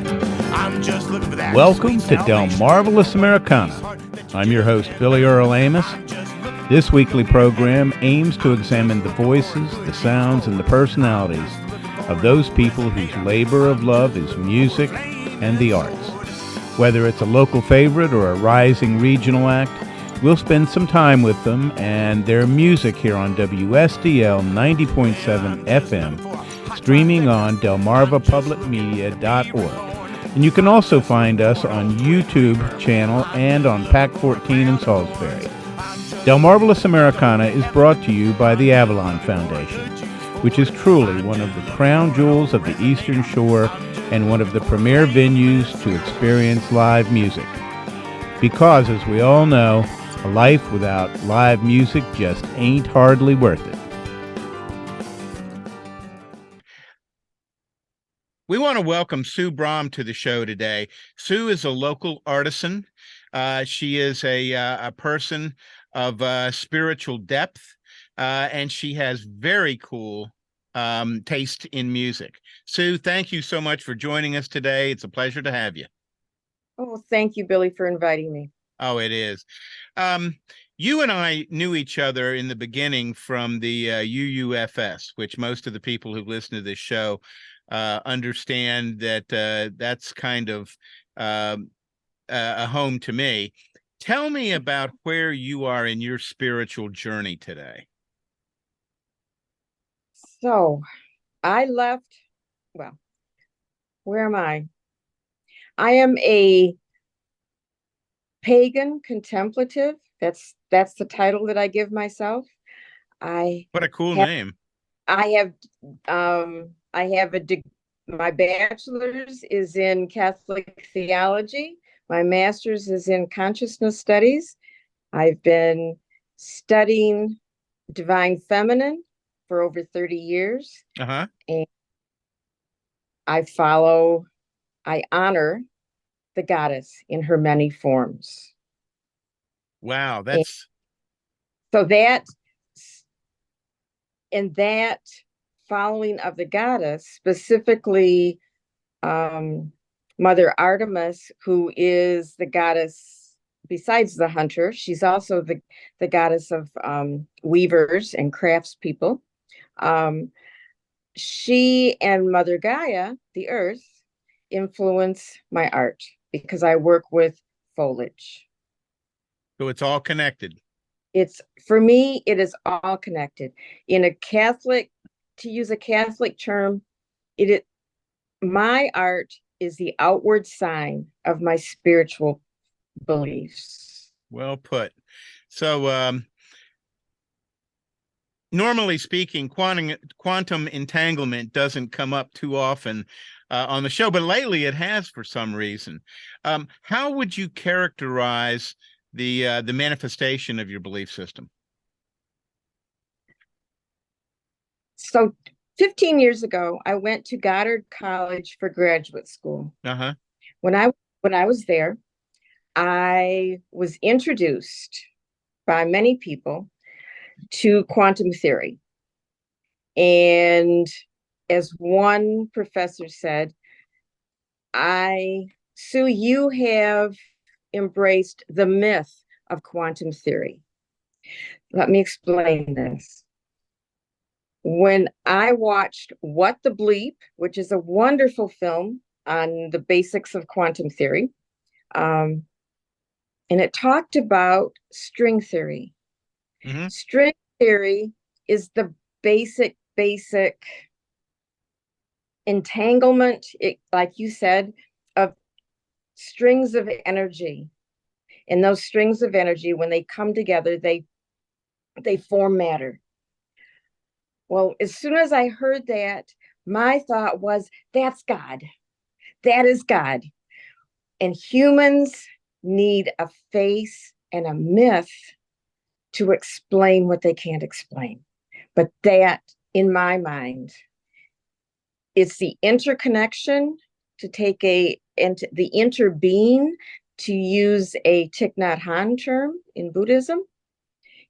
I'm just looking for that. Welcome to DELMARVALOUS AMERICANA. I'm your host, Billy Earl Amos. This weekly program aims to examine the voices, the sounds, and the personalities of those people whose labor of love is music and the arts. Whether it's a local favorite or a rising regional act, we'll spend some time with them and their music here on WSDL 90.7 FM, streaming on delmarvapublicmedia.org. And you can also find us on YouTube channel and on PAC 14 in Salisbury. Delmarvalous Americana is brought to you by the Avalon Foundation, which is truly one of the crown jewels of the Eastern Shore and one of the premier venues to experience live music. Because, as we all know, a life without live music just ain't hardly worth it. We want to welcome Sue BROMM to the show today. Sue is a local artisan. She is a person of spiritual depth, and she has very cool taste in music. Sue, thank you so much for joining us today. It's a pleasure to have you. Oh, thank you, Billy, for inviting me. Oh, it is. You and I knew each other in the beginning from the UUFS, which most of the people who listen to this show understand that that's kind of a home to me. Tell me about where you are in your spiritual journey today. So I left, well, where am I? I am a pagan contemplative. That's the title that I give myself. What a cool name. I have my bachelor's is in Catholic theology. My master's is in consciousness studies. I've been studying divine feminine for over 30 years. Uh-huh. And I honor the goddess in her many forms. Wow, that's that following of the goddess, specifically Mother Artemis, who is the goddess besides the hunter. She's also the goddess of weavers and craftspeople. She and Mother Gaia, the earth, influence my art because I work with foliage. So it's all connected. For me, it is all connected. In a Catholic, to use a Catholic term, my art is the outward sign of my spiritual beliefs. Well put. So normally speaking, quantum entanglement doesn't come up too often on the show, but lately it has for some reason. How would you characterize the manifestation of your belief system? So 15 years ago, I went to Goddard College for graduate school. Uh-huh. When I was there, I was introduced by many people to quantum theory. And as one professor said, Sue, you have embraced the myth of quantum theory. Let me explain this. When I watched What the Bleep, which is a wonderful film on the basics of quantum theory, and it talked about string theory. Mm-hmm. String theory is the basic entanglement, like you said, of strings of energy. And those strings of energy, when they come together, they form matter. Well, as soon as I heard that, my thought was, that's God. That is God. And humans need a face and a myth to explain what they can't explain. But that, in my mind, it's the interconnection to take the interbeing, to use a Thich Nhat Hanh term in Buddhism.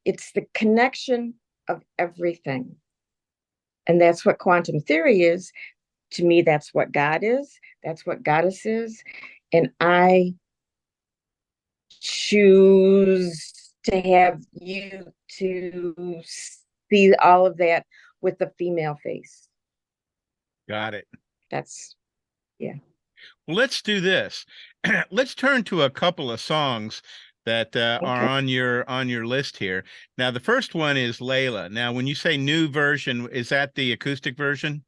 It's the connection of everything. And that's what quantum theory is, to me, that's what God is. That's what Goddess is. And I choose to have you to see all of that with the female face. Got it. That's, yeah. Well, let's do this. Let's turn to a couple of songs that are on your list here. Now, the first one is Layla. Now, when you say new version, is that the acoustic version?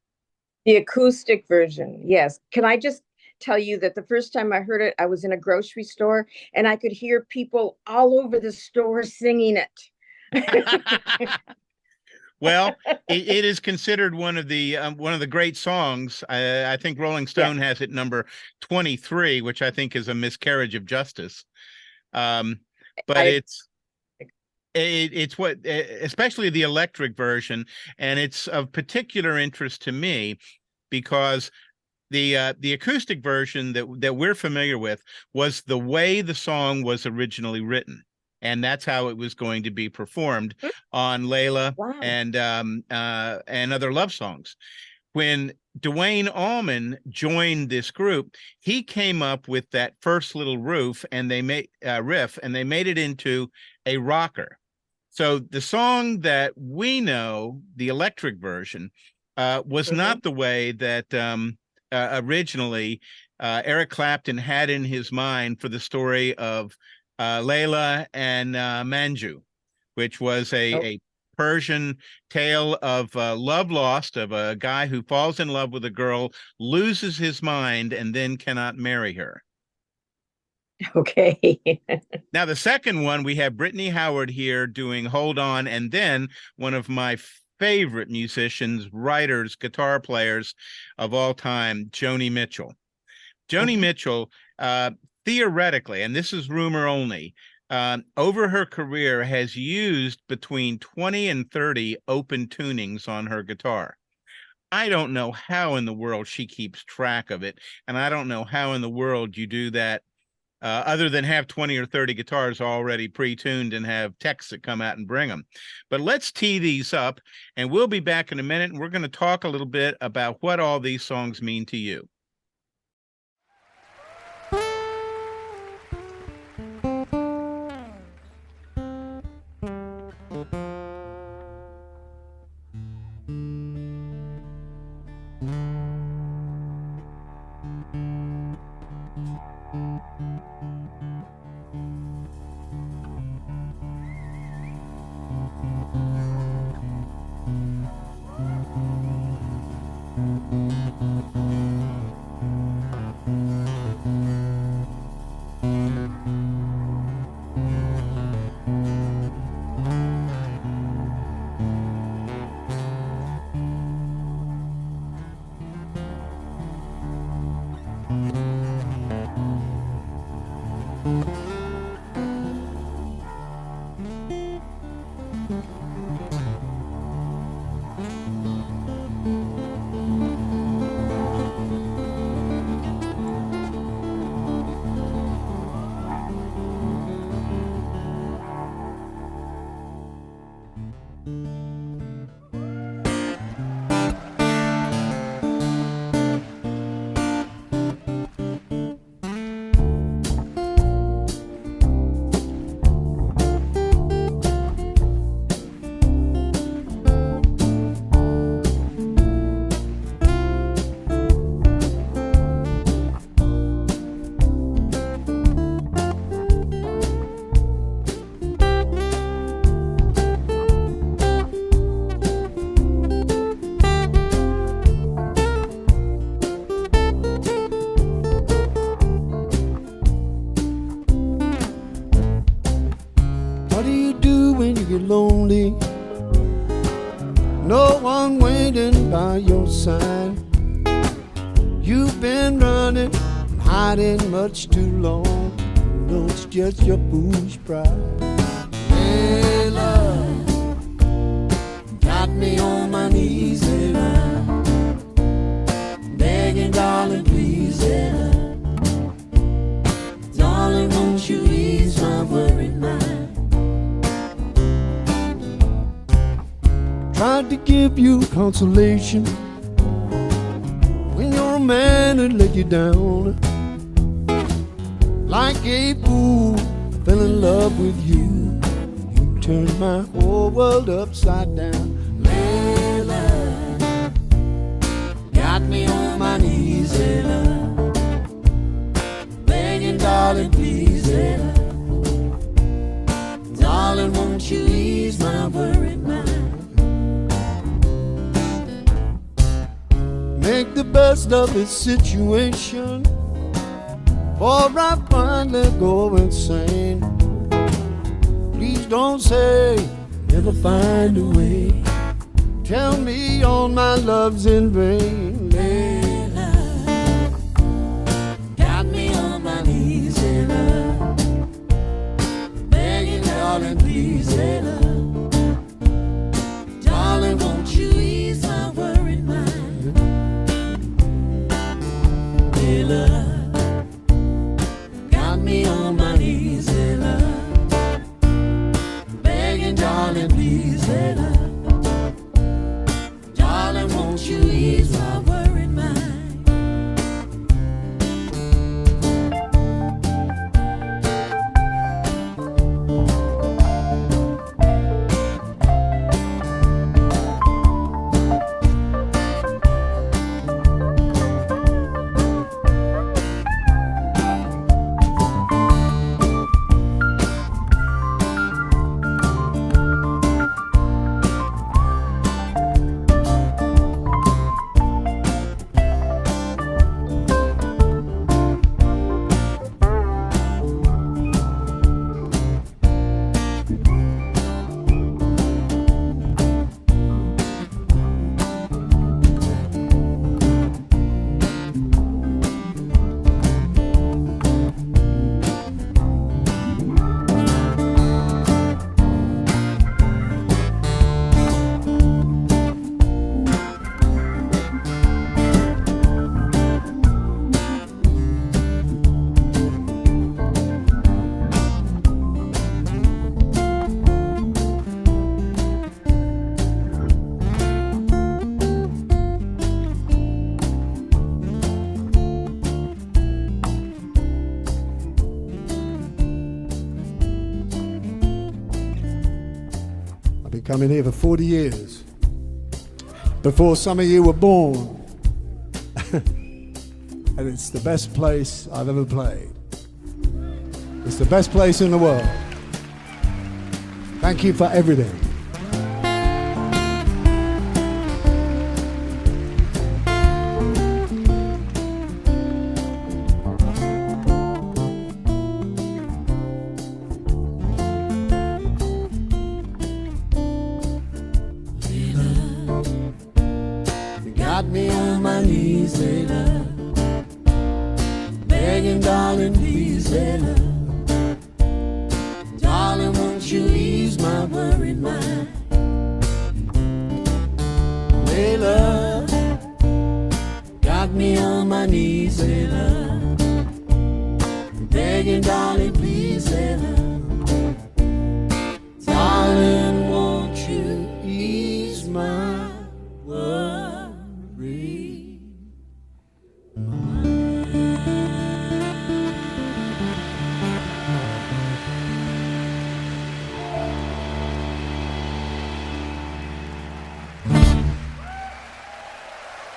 The acoustic version, yes. Can I just tell you that the first time I heard it, I was in a grocery store and I could hear people all over the store singing it. Well, it is considered one of the great songs. I think Rolling Stone has it number 23, which I think is a miscarriage of justice. But it's what, especially the electric version, and it's of particular interest to me because the acoustic version that we're familiar with was the way the song was originally written. And that's how it was going to be performed on Layla and other love songs. When Duane Allman joined this group, he came up with that first little riff, and they made it into a rocker. So the song that we know, the electric version, was not the way that originally Eric Clapton had in his mind for the story of Layla and Manju, which was a Persian tale of love lost, of a guy who falls in love with a girl, loses his mind, and then cannot marry her. Okay. Now, the second one, we have Brittany Howard here doing Hold On, and then one of my favorite musicians, writers, guitar players of all time, Joni Mitchell. Joni Mitchell, theoretically, and this is rumor only, over her career has used between 20 and 30 open tunings on her guitar. I don't know how in the world she keeps track of it, and I don't know how in the world you do that other than have 20 or 30 guitars already pre-tuned and have techs that come out and bring them. But let's tee these up, and we'll be back in a minute, and we're going to talk a little bit about what all these songs mean to you. Lonely, no one waiting by your side. You've been running, hiding much too long. You know it's just your foolish pride. Hey, love, got me on my knees and I'm begging, darling, please, darling, won't you ease my worried mind? Tried to give you consolation man who let you down. Like a fool, fell in love with you. You turned my whole world upside down. Layla, got me on my knees, Layla, begging, darling, please, Layla. Darling, won't you ease my worried mind? Make the best of this situation, or I finally go insane. Please don't say never find a way. Tell me all my love's in vain. Layla, got me on my knees, Layla, begging, darling, please, Layla. Darling, won't you ease my worried mind? Layla, got me on my knees, Layla, begging, darling, please, Layla. Darling, won't you ease my worried mind? Coming here for 40 years, before some of you were born. And it's the best place I've ever played. It's the best place in the world. Thank you for everything. Got me on my knees, Layla, begging, darling, please, Layla. Darling, won't you ease my worried mind? Layla, got me on my knees, Layla, begging, darling, please, Layla. Darling, won't you ease my worried?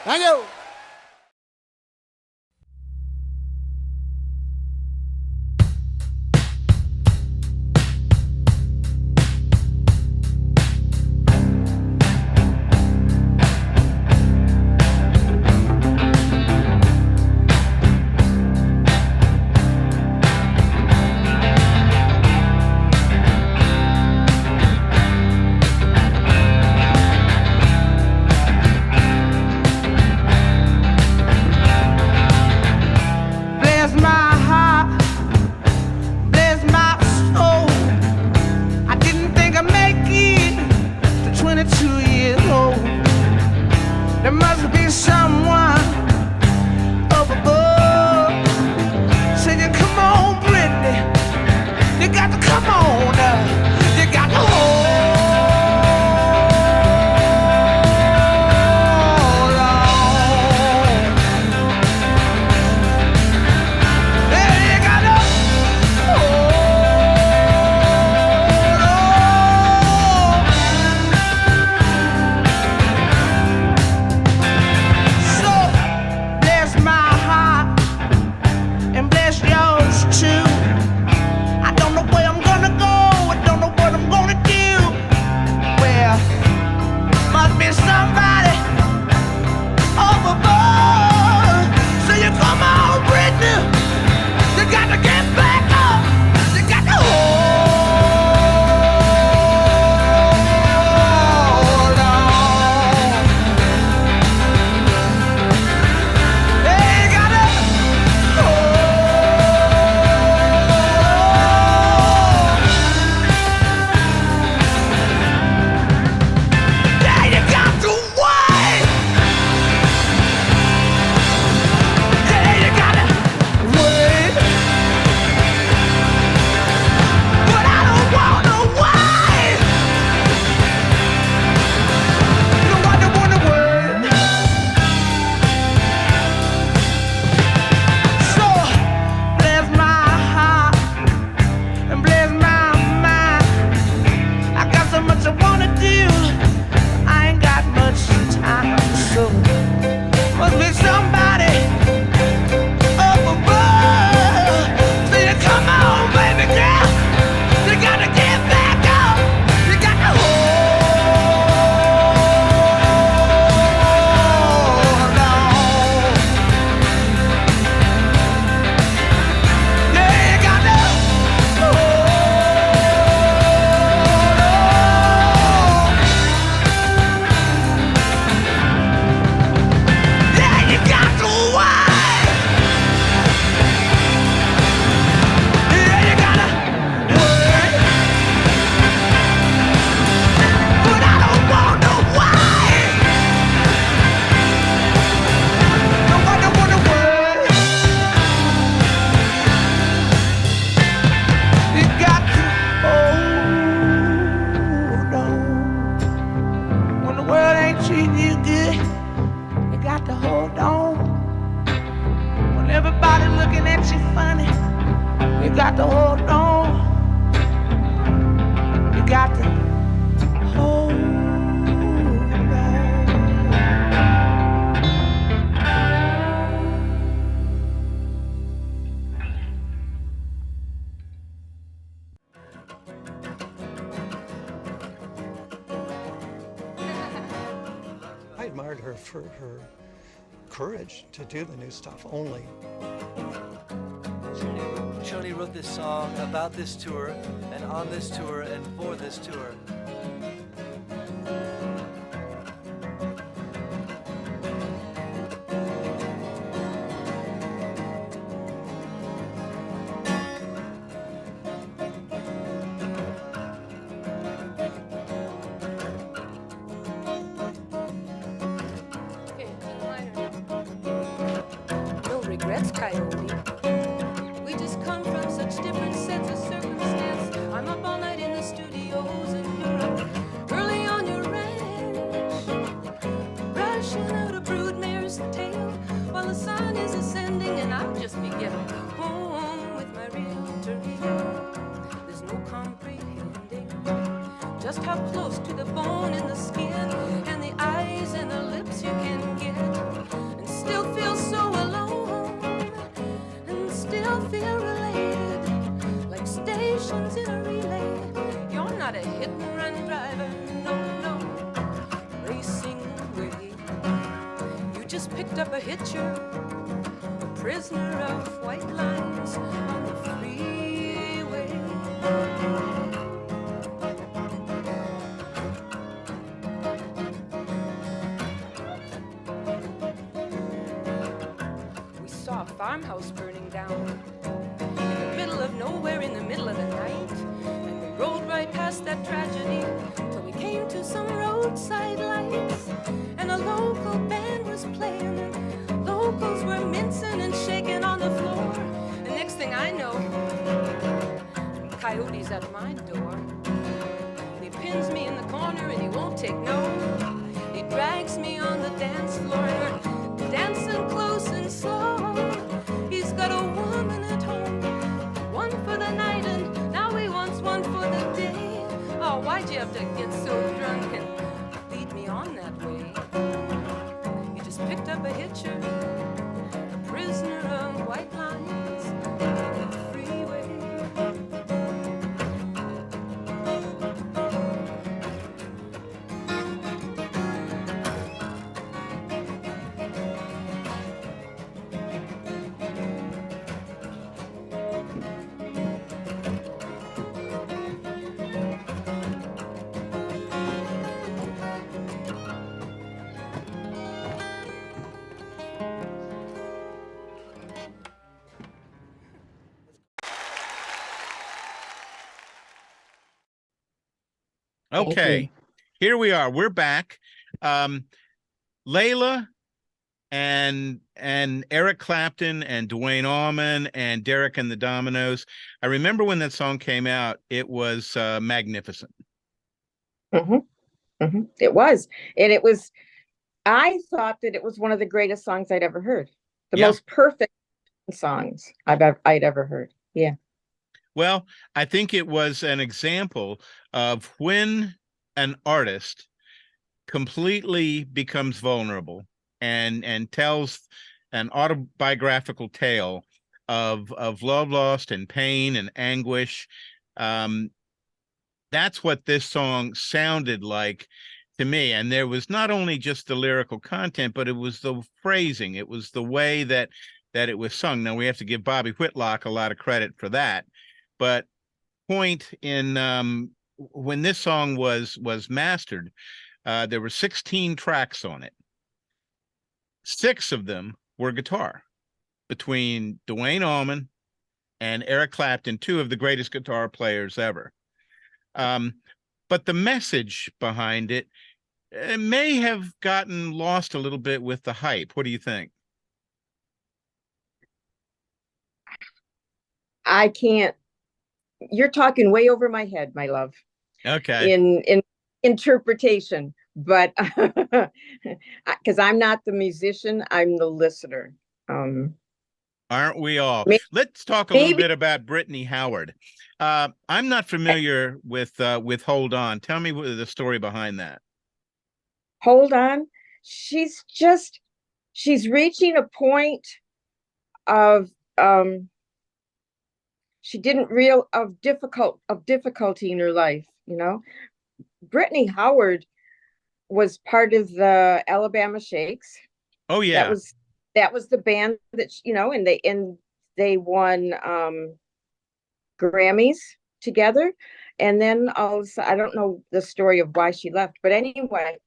Thank you. to hold on. You got to hold on. I admired her for her courage to do the new stuff only. Shirley wrote this song about this tour and on this tour and for this tour. No regrets, Coyote. We just come from such different sets of circumstance. I'm up all night in the studios and you're up early on your ranch, brushing out a broodmare's tail while the sun is ascending, and I'll just be getting home with my realtor. There's no comprehending just how close to the bone and the skin and the eyes and the lips you can get, and still feel so alone, and still feel related, like stations in a relay. You're not a hit and run driver, no, no, racing away. You just picked up a hitcher, a prisoner of white lines on the freeway. We saw a farmhouse burning down in the middle of nowhere, in the middle of the night, and we rode right past that tragedy till we came to some roadside lights, and a local band was playing, and locals were mincing and shaking on the floor, and next thing I know, Coyote's at my door. He pins me in the corner and he won't take no. He drags me on the dance floor and we're dancing close and slow. He's got a woman at home, one for the night, and now he wants one for the day. Oh, why'd you have to get so drunk and lead me on that way? You just picked up a hitcher, a prisoner of white lines on the freeway. Thank Okay, here we are. We're back. Layla and Eric Clapton and Duane Allman and Derek and the Dominoes. I remember when that song came out, it was magnificent. It was. And it was, I thought that it was one of the greatest songs I'd ever heard. The Yeah. most perfect songs I'd ever heard. Yeah. Well, I think it was an example of when an artist completely becomes vulnerable and tells an autobiographical tale of love lost and pain and anguish. That's what this song sounded like to me. And there was not only just the lyrical content, but it was the phrasing. It was the way that it was sung. Now, we have to give Bobby Whitlock a lot of credit for that. But point in when this song was mastered, there were 16 tracks on it. 6 of them were guitar between Duane Allman and Eric Clapton, 2 of the greatest guitar players ever. But the message behind it may have gotten lost a little bit with the hype. What do you think? I can't, you're talking way over my head, my love. Okay. In interpretation, but because I'm not the musician, I'm the listener. Aren't we all? Maybe, Let's talk a little bit about Brittany Howard. I'm not familiar with Hold On. Tell me the story behind that. Hold On. She's reaching a point of she didn't real of difficulty in her life, you know. Brittany Howard was part of the Alabama Shakes. Oh yeah. That was the band that, you know, and they won Grammys together. And then also, I don't know the story of why she left, but anyway,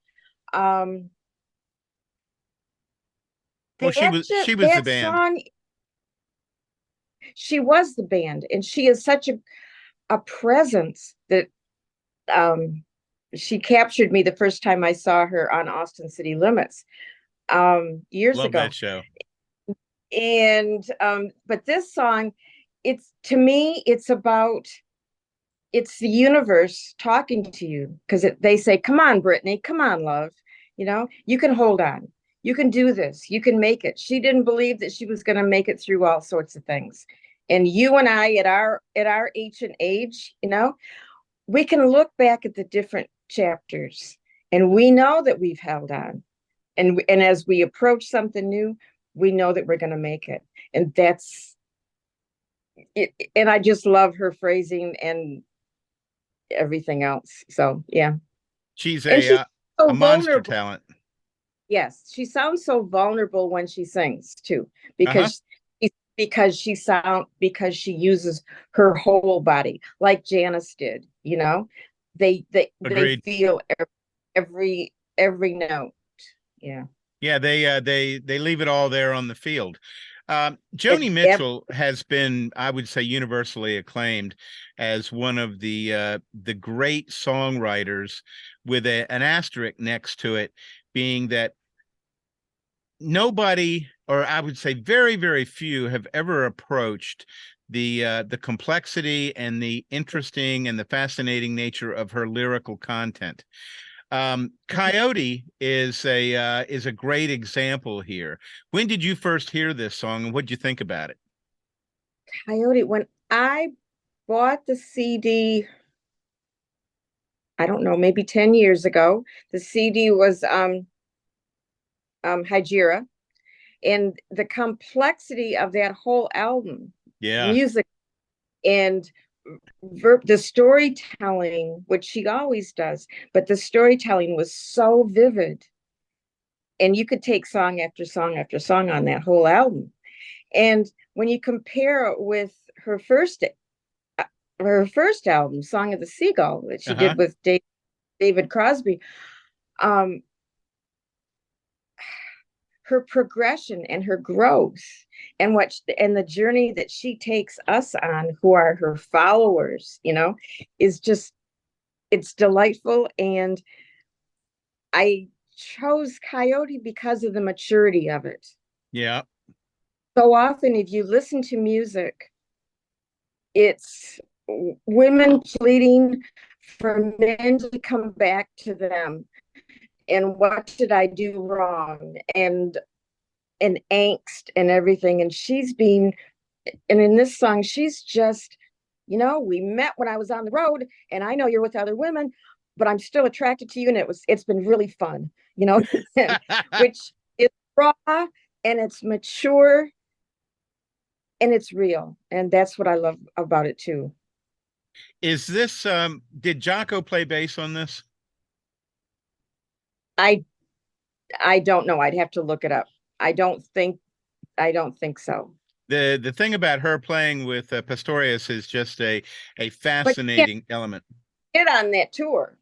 Well, she was the band. Song, she was the band, and she is such a presence that she captured me the first time I saw her on Austin City Limits years Love ago. that show. And but this song, it's, to me, it's the universe talking to you, because they say, come on, Brittany, come on, love, you know, you can hold on, you can do this, you can make it. She didn't believe that she was going to make it through all sorts of things, and you and I at our ancient age, you know, we can look back at the different chapters, and we know that we've held on, and as we approach something new, we know that we're going to make it. And that's it. And I just love her phrasing and everything else. So yeah, she's she's a so monster vulnerable. talent. Yes, she sounds so vulnerable when she sings too, because because she uses her whole body, like Janice did, you know. They Agreed. feel every note. Yeah. Yeah, they leave it all there on the field. Joni Mitchell has been, I would say, universally acclaimed as one of the great songwriters, with an asterisk next to it, being that nobody, or I would say very, very few, have ever approached the complexity and the interesting and the fascinating nature of her lyrical content. Coyote is a great example here. When did you first hear this song, and what did you think about it? Coyote, when I bought the CD, I don't know, maybe 10 years ago, the CD was Hijira, and the complexity of that whole album, Yeah. music and the storytelling, which she always does, but the storytelling was so vivid, and you could take song after song after song on that whole album. And when you compare it with her first album, Song of the Seagull, that she did with David Crosby, her progression and her growth and the journey that she takes us on, who are her followers, you know, is just, it's delightful. And I chose Coyote because of the maturity of it. Yeah. So often, if you listen to music, it's women pleading for men to come back to them, and what did I do wrong, and angst and everything. And and in this song, she's just, you know, we met when I was on the road, and I know you're with other women, but I'm still attracted to you, and it's been really fun, you know. Which is raw, and it's mature, and it's real, and that's what I love about it too. Is this did Jocko play bass on this? I don't know. I'd have to look it up. I don't think so. The thing about her playing with Pastorius is just a fascinating element. Get on that tour,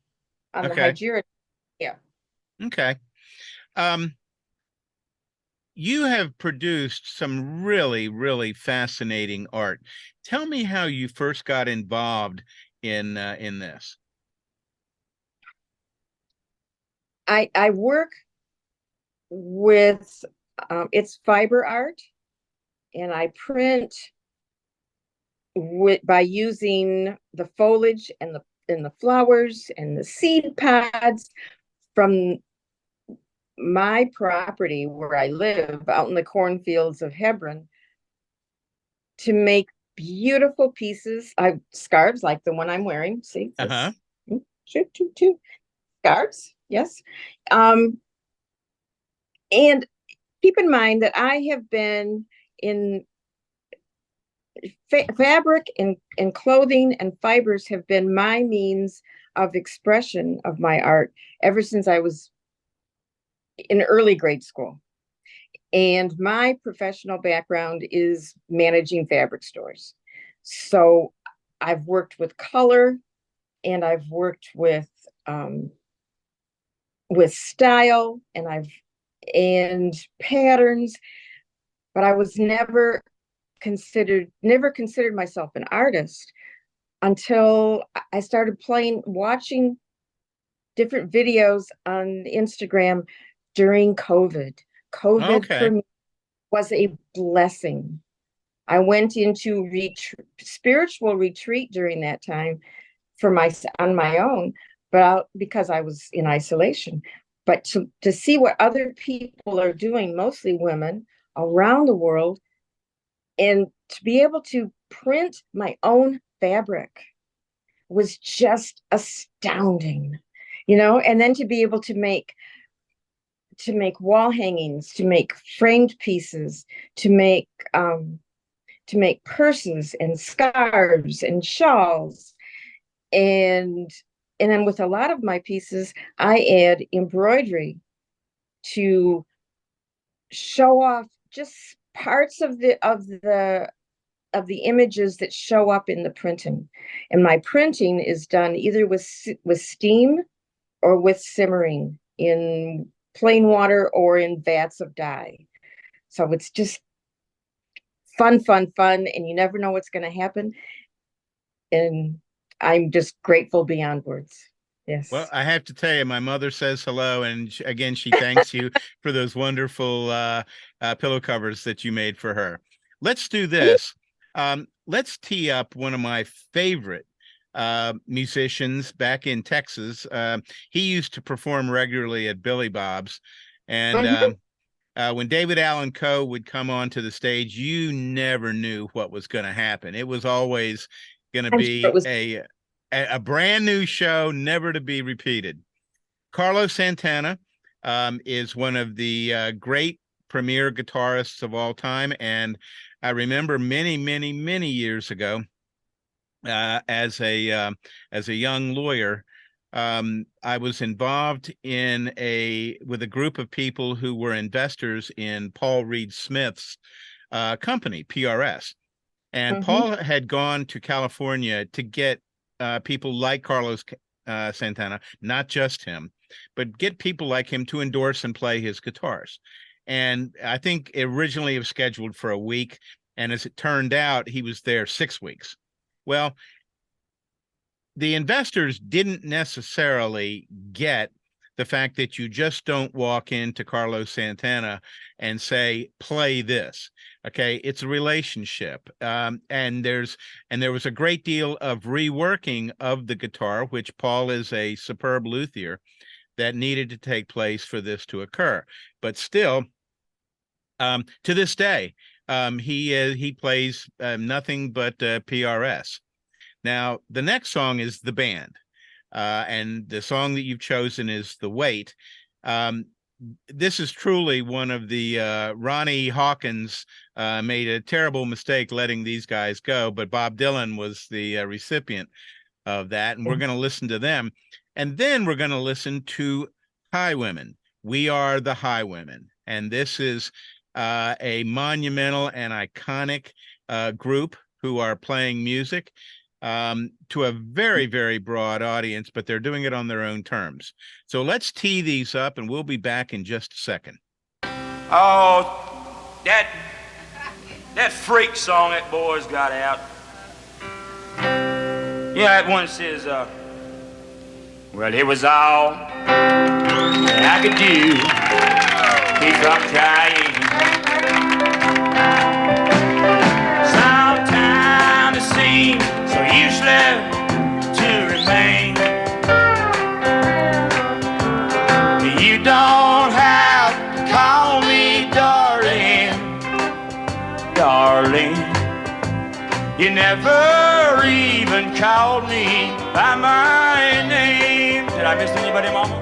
on the Hijira. Yeah. Okay. You have produced some really, really fascinating art. Tell me how you first got involved in this. I work with it's fiber art, and I print by using the foliage and the flowers and the seed pods from my property where I live out in the cornfields of Hebron. to make beautiful pieces. Scarves like the one I'm wearing. See, Uh-huh. Two scarves. Yes. And keep in mind that I have been in fabric and clothing and fibers have been my means of expression of my art ever since I was in early grade school. And my professional background is managing fabric stores. So I've worked with color and I've worked with style and patterns, but I was never considered myself an artist until I started watching different videos on Instagram during COVID. COVID for me was a blessing. I went into spiritual retreat during that time on my own, because I was in isolation. But to see what other people are doing, mostly women around the world, and to be able to print my own fabric was just astounding, and then to be able to make wall hangings, to make framed pieces, to make purses and scarves and shawls. And then with a lot of my pieces, I add embroidery to show off just parts of the images that show up in the printing. And my printing is done either with steam or with simmering in plain water or in vats of dye. So it's just fun, and you never know what's going to happen. And I'm just grateful beyond words. Yes. Well, I have to tell you, my mother says hello, and again, she thanks you for those wonderful pillow covers that you made for her. Let's do this. Let's tee up one of my favorite musicians back in Texas. He used to perform regularly at Billy Bob's, and when David Allan Coe would come onto the stage, you never knew what was going to happen. It was always going to be a brand new show, never to be repeated. Carlos Santana is one of the great premier guitarists of all time, and I remember many, many, many years ago, as a young lawyer, I was involved with a group of people who were investors in Paul Reed Smith's company, PRS. And Paul had gone to California to get people like Carlos Santana, not just him, but get people like him to endorse and play his guitars. And I think originally it was scheduled for a week. And as it turned out, he was there 6 weeks. Well, the investors didn't necessarily get the fact that you just don't walk into Carlos Santana and say, play this. Okay, it's a relationship. And there was a great deal of reworking of the guitar, which Paul is a superb luthier, that needed to take place for this to occur. But still, to this day, he plays nothing but PRS. Now, the next song is The Band. And the song that you've chosen is The Wait. This is truly one of the Ronnie Hawkins made a terrible mistake letting these guys go, but Bob Dylan was the recipient of that. And we're going to listen to them. And then we're going to listen to Highwomen. We Are the Highwomen. And this is a monumental and iconic group who are playing music to a very, very broad audience, but they're doing it on their own terms. So let's tee these up, and we'll be back in just a second. Oh, that freak song that boy's got out. Yeah, that one says, well, it was all that I could do. Keep from trying. Sometimes it seems so useless to remain. You don't have to call me darling, darling. You never even called me by my name. Did I miss anybody, Mama?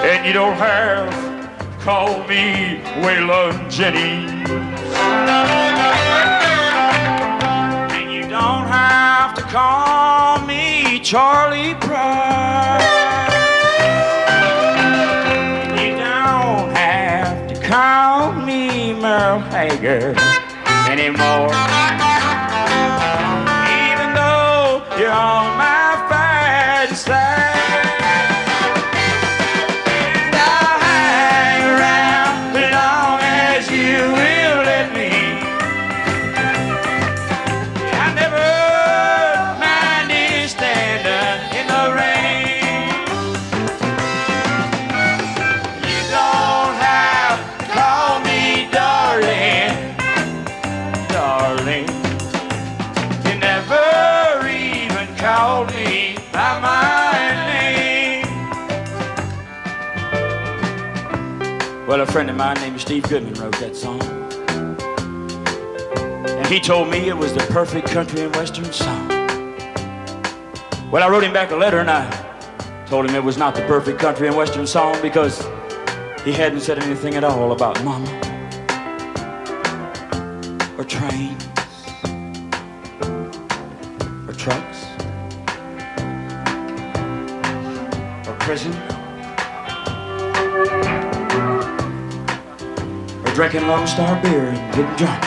And you don't have to call me Waylon Jennings. And you don't have to call me Charlie Pride. You don't have to call me Merle Haggard anymore. Even though you're on my bad side. And I'll hang around as long as you will let me. I never minded standing in the rain. You don't have to call me darling. Darling, you never even called me by my name. Well, a friend of mine named Steve Goodman wrote that song. And he told me it was the perfect country and western song. Well, I wrote him back a letter and I told him it was not the perfect country and western song because he hadn't said anything at all about mama or trains or trucks or prison or drinking Lone Star beer and getting drunk.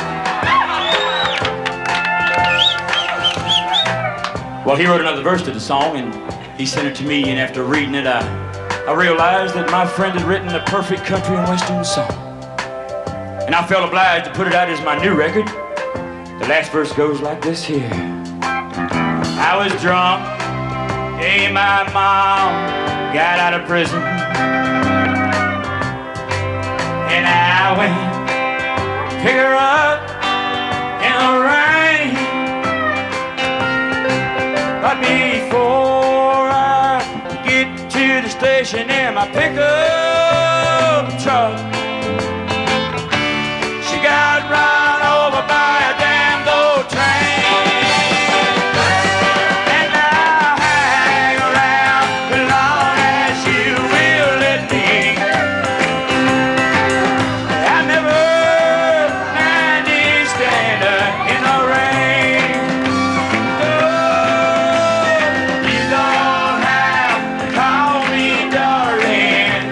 Well, he wrote another verse to the song and he sent it to me, and after reading it I realized that my friend had written a perfect country and western song. And I felt obliged to put it out as my new record. The last verse goes like this here. I was drunk, hey, my mom got out of prison. And I went pick her up in the rain. But before I get to the station in my pickup truck, she got run over by a damn old train. And I'll hang around as long as you will let me. I never minded standing in the rain. Oh, you don't have to call me darling.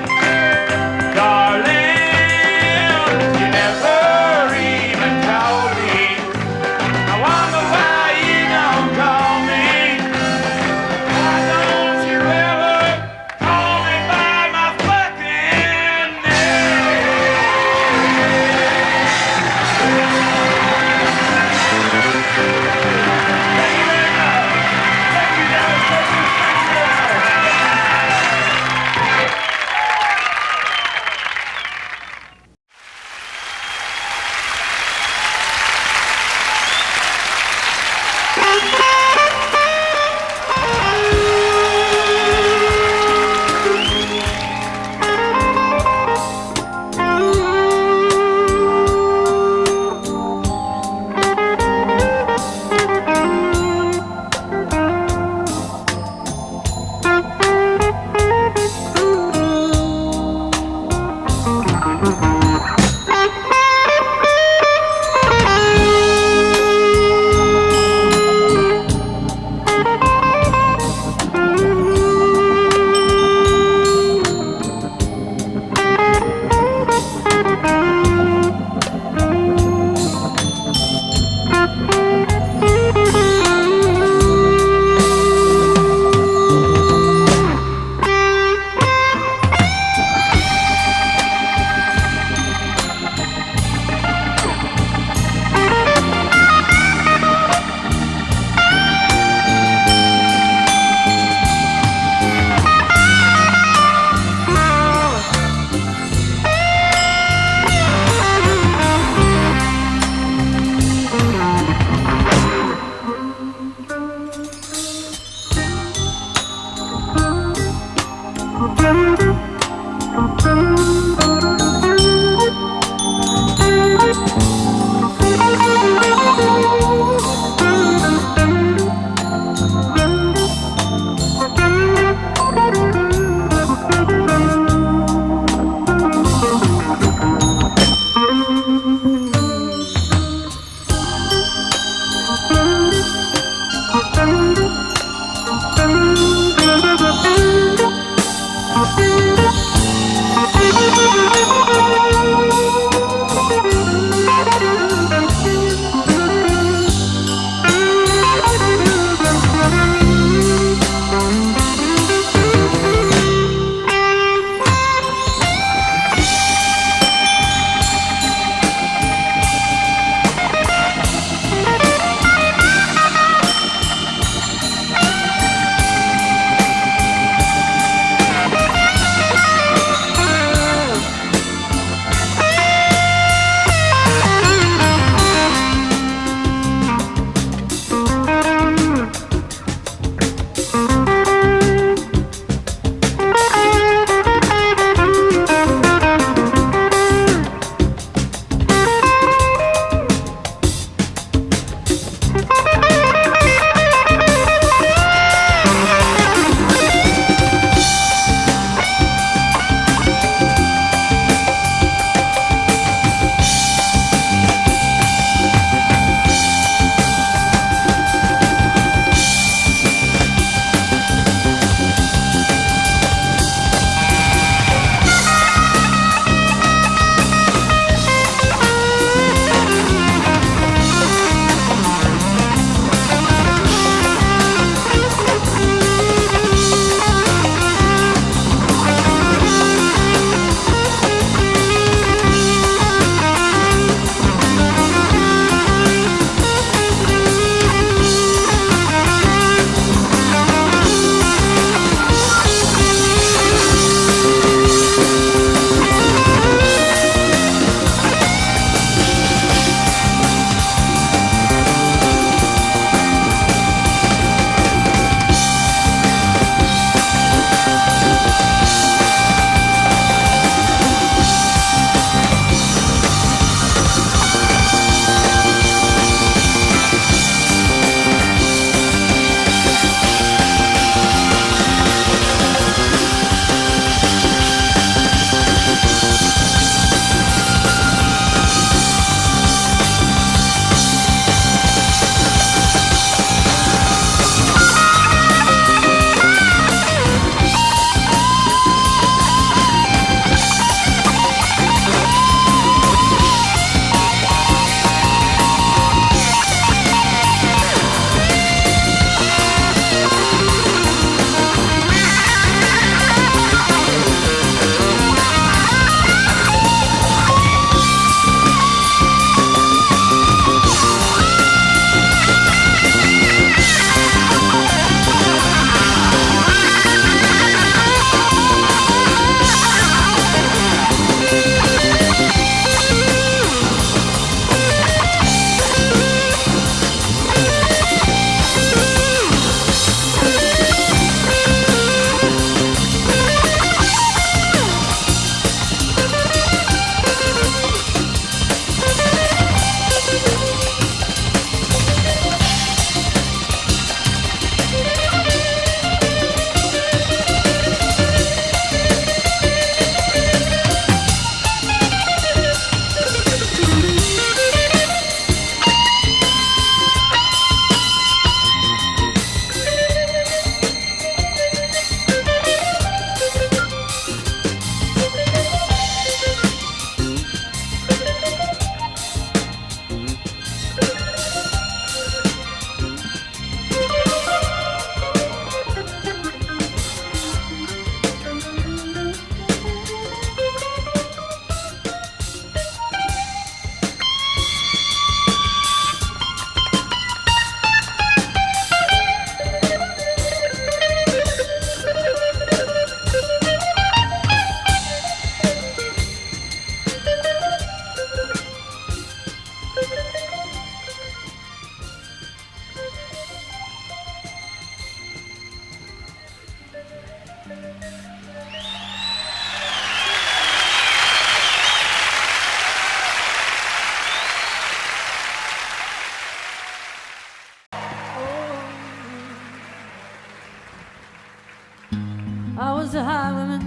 was a highwayman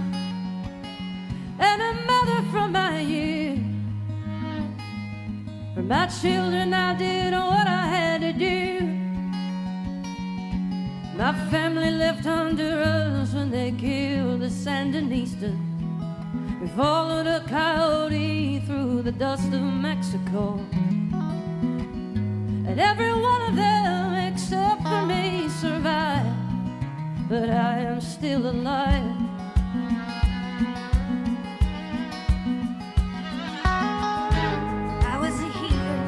and a mother from my year. For my children, I did what I had to do. My family left Honduras when they killed the Sandinistas. We followed a coyote through the dust of Mexico. And every one of them, except for me, survived. But I am still alive. I was a healer.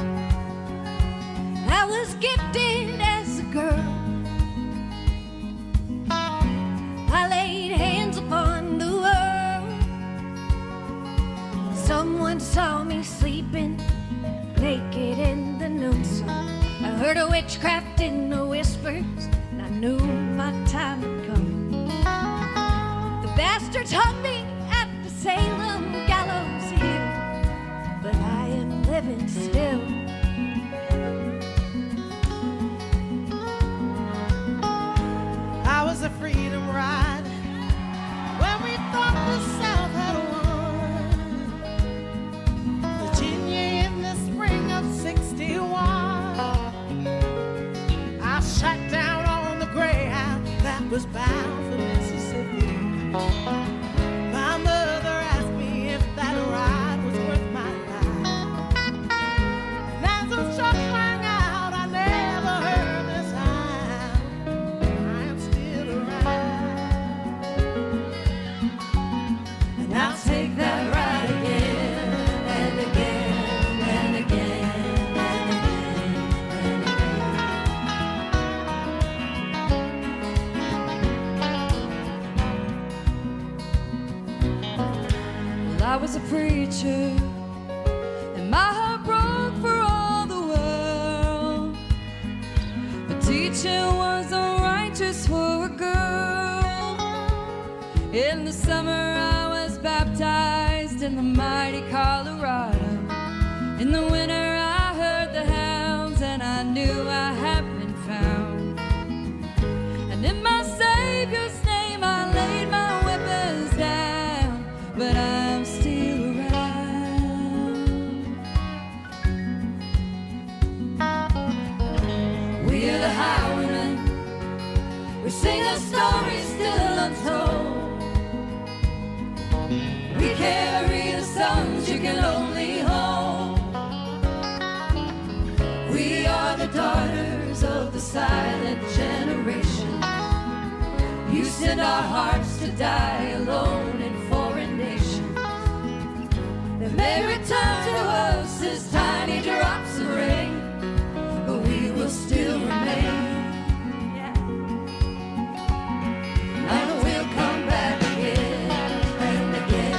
I was gifted as a girl. I laid hands upon the world. Someone saw me sleeping naked in the noon sun. I heard a witchcraft in the whispers, and I knew my time had come. The bastards hung me at the Salem gallows hill, but I am living still. I was a freedom ride when we thought the South had won. Virginia in the spring of '61. I shot down on the Greyhound that was bound for Mississippi. My mother asked me if that ride was worth my life. And as the shots rang out, I never heard the sound. I am still around. And I'll take that ride again and again and again and again and again. Well, I was a preacher, and my heart broke for all the world. But teaching was unrighteous for a girl. In the summer I was baptized in the mighty Colorado. In the winter I heard the hounds, and I knew I had been found. And in my Savior's name I laid my weapons down, but I'm still around. We're the highwaymen. We sing a story still untold. We carry the songs you can only hold. We are the daughters of the silent generation. You send our hearts to die alone in foreign nations. They may return to us as tiny drops of rain, but we will still remain. And we'll come back again and again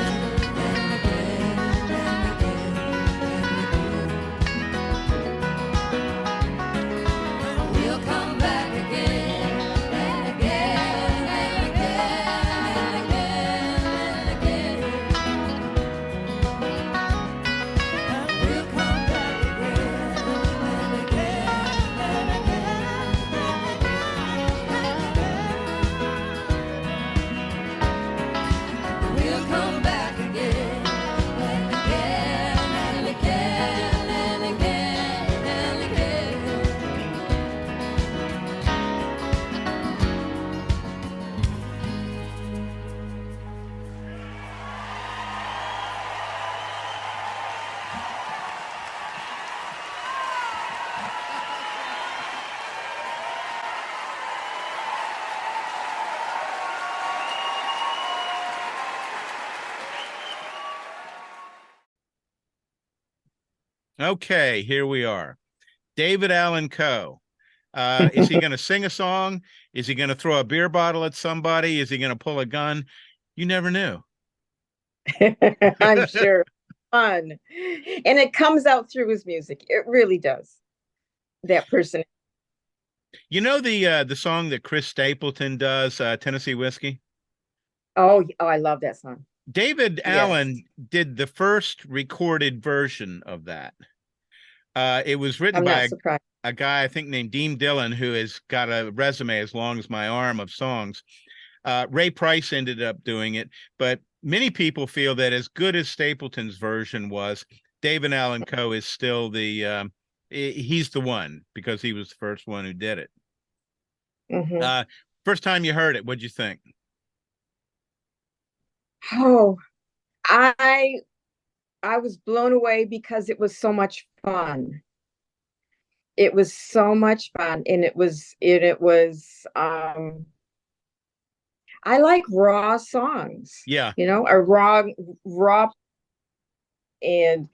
and again and again and again. We'll come back again and again and again and again and again. We'll come back again and again and again and again. We'll come back again and again and again and again and again. Okay, here we are. David Allen Coe. Is he going to sing a song? Is he going to throw a beer bottle at somebody? Is he going to pull a gun? You never knew. I'm sure. Fun. And it comes out through his music. It really does. That person. You know the song that Chris Stapleton does, Tennessee Whiskey? Oh, I love that song. David Yes. Allen did the first recorded version of that. It was written I'm by not surprised. a guy I think named Dean Dillon, who has got a resume as long as my arm of songs. Ray Price ended up doing it, but many people feel that as good as Stapleton's version was, David Allan Coe is still he's the one because he was the first one who did it. Mhm. First time you heard it, what'd you think? Oh, I was blown away because it was so much fun. It was so much fun, and it was I like raw songs, Yeah. a raw, and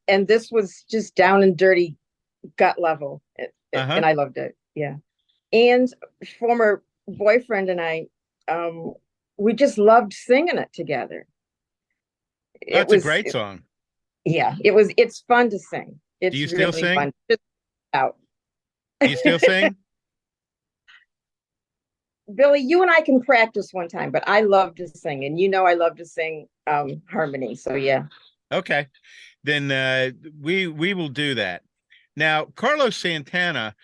this was just down and dirty gut level, and I loved it. Yeah. And former boyfriend and I, we just loved singing it together. That's a great song. Yeah, it's fun to sing. Do you It's still really sing? fun. Just out. Do you still sing? Billy, you and I can practice one time, but I love to sing, and I love to sing harmony. So yeah. Okay. Then we will do that. Now, Carlos Santana,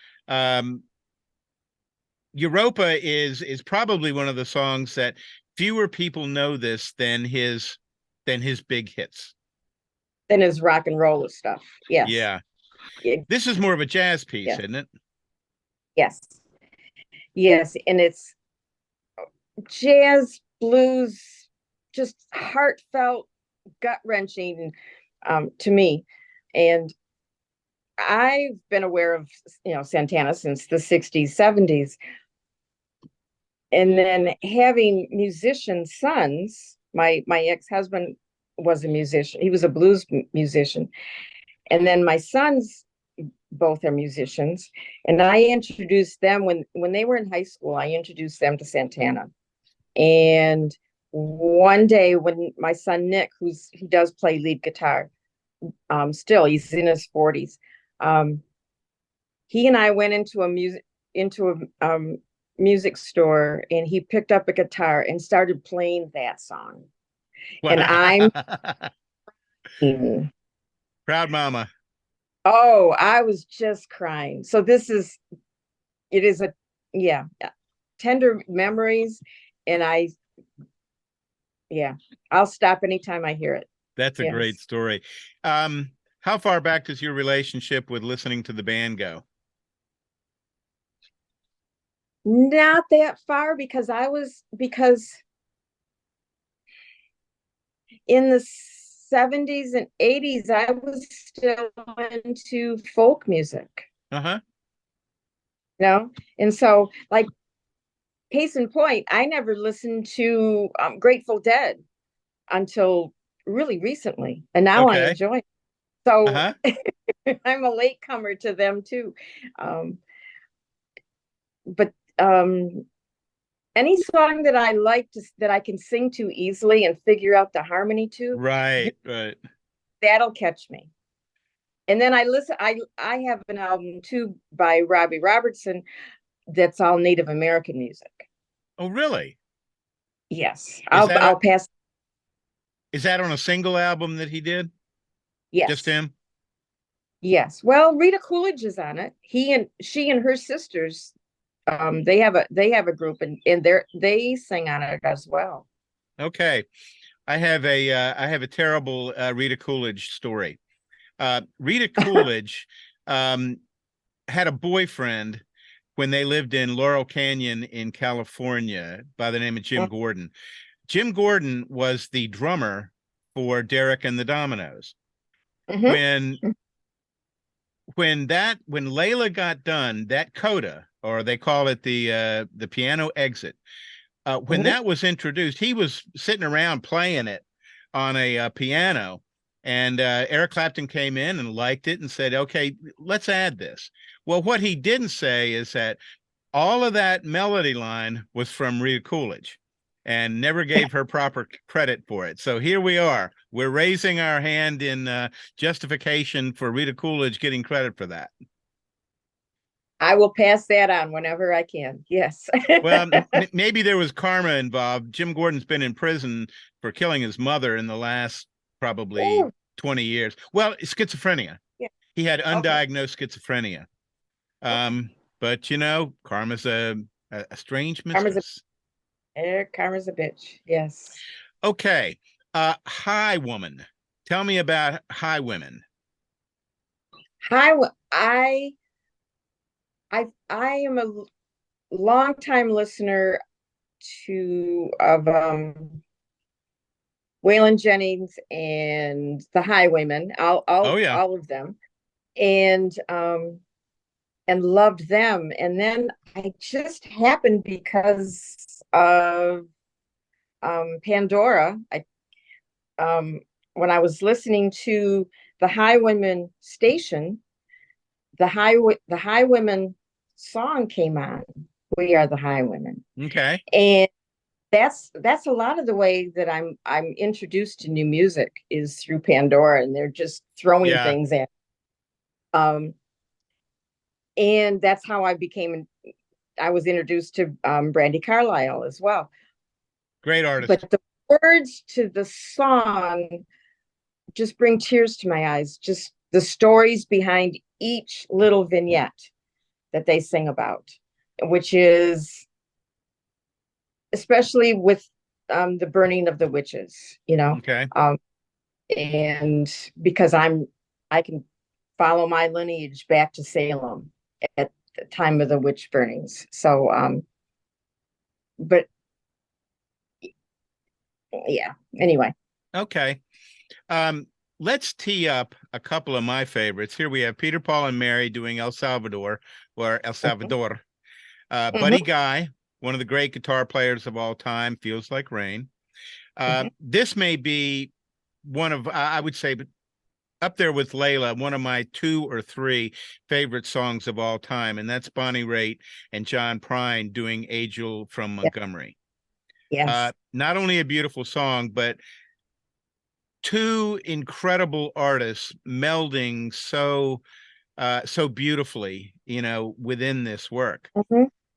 Europa is probably one of the songs that fewer people know this than his big hits. Than his rock and roll stuff. Yes. Yeah. This is more of a jazz piece, isn't it? Yes. Yes, and it's jazz, blues, just heartfelt, gut-wrenching to me. And I've been aware of Santana since the 60s, 70s. And then having musician sons, my ex-husband was a musician. He was a blues musician. And then my sons both are musicians. And I introduced them when they were in high school, I introduced them to Santana. And one day when my son Nick, he does play lead guitar, still he's in his 40s. He and I went into a music store, and he picked up a guitar and started playing that song. Wow. And I'm proud mama. Oh, I was just crying. So it is tender memories, and I'll stop anytime I hear it. That's a great story. How far back does your relationship with listening to the band go? Not that far, because in the 70s and 80s, I was still into folk music. And so, like, case in point, I never listened to Grateful Dead until really recently, and now I enjoy it. So I'm a latecomer to them too. But any song that I like that I can sing to easily and figure out the harmony to, right, that'll catch me. And then I have an album too by Robbie Robertson that's all Native American music. Oh, really? Yes. I'll pass. Is that on a single album that he did? Yes. Just him? Yes. Well, Rita Coolidge is on it. She and her sisters, they have a group, and they sing on it as well. Okay. I have a terrible Rita Coolidge story. Rita Coolidge had a boyfriend when they lived in Laurel Canyon in California by the name of Jim Gordon. Jim Gordon was the drummer for Derek and the Dominoes. When Layla got done, that coda, or they call it the piano exit, when that was introduced, he was sitting around playing it on a piano, and Eric Clapton came in and liked it and said, okay, let's add this. Well, what he didn't say is that all of that melody line was from Rita Coolidge, and never gave her proper credit for it. So here we are. We're raising our hand in justification for Rita Coolidge getting credit for that. I will pass that on whenever I can. Yes. Well, maybe there was karma involved. Jim Gordon's been in prison for killing his mother in the last probably 20 years. Well, schizophrenia. Yeah. He had undiagnosed schizophrenia. But karma's a strange mistress. Karma's a bitch. Yes. Okay. High Woman. Tell me about High Women. I am a longtime listener of Waylon Jennings and the Highwaymen, Oh yeah. all of them, and loved them. And then I just happened, because of Pandora, when I was listening to the Highwaymen station, the Highwaymen song came on. We Are the Highwaymen. Okay. And that's a lot of the way that I'm introduced to new music, is through Pandora, and they're just throwing things at. And that's how I was introduced to Brandi Carlile as well. Great artist. But the words to the song just bring tears to my eyes. Just the stories behind each little vignette that they sing about, which is, especially with the burning of the witches, Okay. And because I can follow my lineage back to Salem at the time of the witch burnings. So, but yeah, anyway. Okay. Let's tee up a couple of my favorites. Here we have Peter, Paul, and Mary doing El Salvador. Buddy Guy, one of the great guitar players of all time, Feels Like Rain. This may be one of, I would say, up there with Layla, one of my 2 or 3 favorite songs of all time, and that's Bonnie Raitt and John Prine doing Angel from Montgomery. Yes. Not only a beautiful song, but 2 incredible artists melding so beautifully, within this work.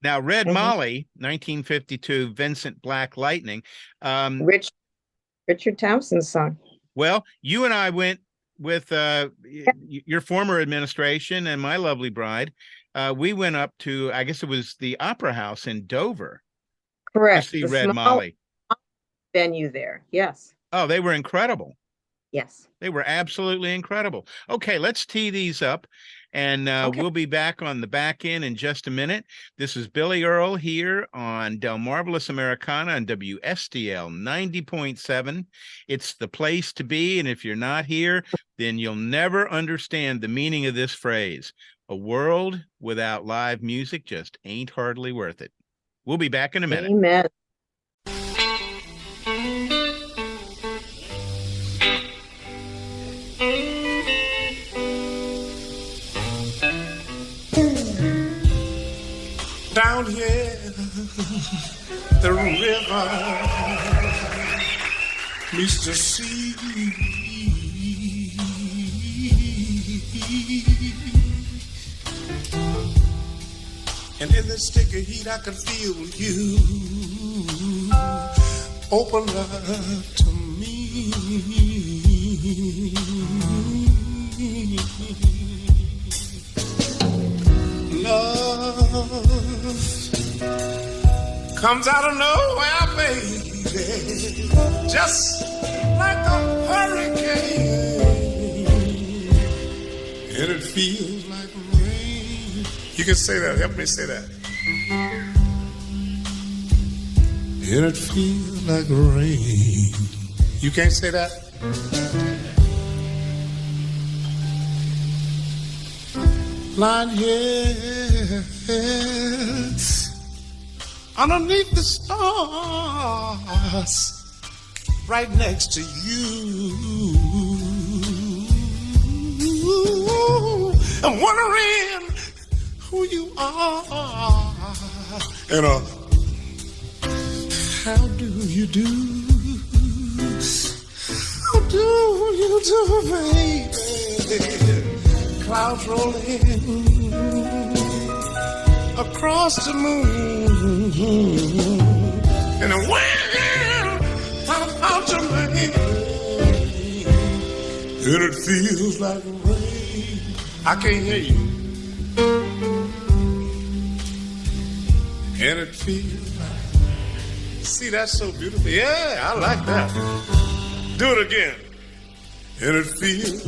Now, Red Molly, 1952, Vincent Black Lightning. Richard Thompson's song. Well, you and I went with your former administration and my lovely bride. We went up to, I guess it was the Opera House in Dover. Correct. To see Red Molly. Venue there. Yes. Oh, they were incredible. Yes. They were absolutely incredible. Okay, let's tee these up, and we'll be back on the back end in just a minute. This is Billy Earl here on Delmarvelous Americana on WSTL 90.7. It's the place to be, and if you're not here, then you'll never understand the meaning of this phrase. A world without live music just ain't hardly worth it. We'll be back in a minute. Amen. Down here, the river meets the sea. And in this sticky heat, I can feel you open up to me. Love comes out of nowhere, baby, just like a hurricane, and it feels like rain. You can say that. Help me say that. And it feels like rain. You can't say that? Lying here underneath the stars, right next to you. I'm wondering who you are and how do you do? How do you do, baby? Clouds rolling across the moon, and the wind out to me, and it feels like rain. I can't hear you. And it feels like See, that's so beautiful. Yeah, I like that. Do it again. And it feels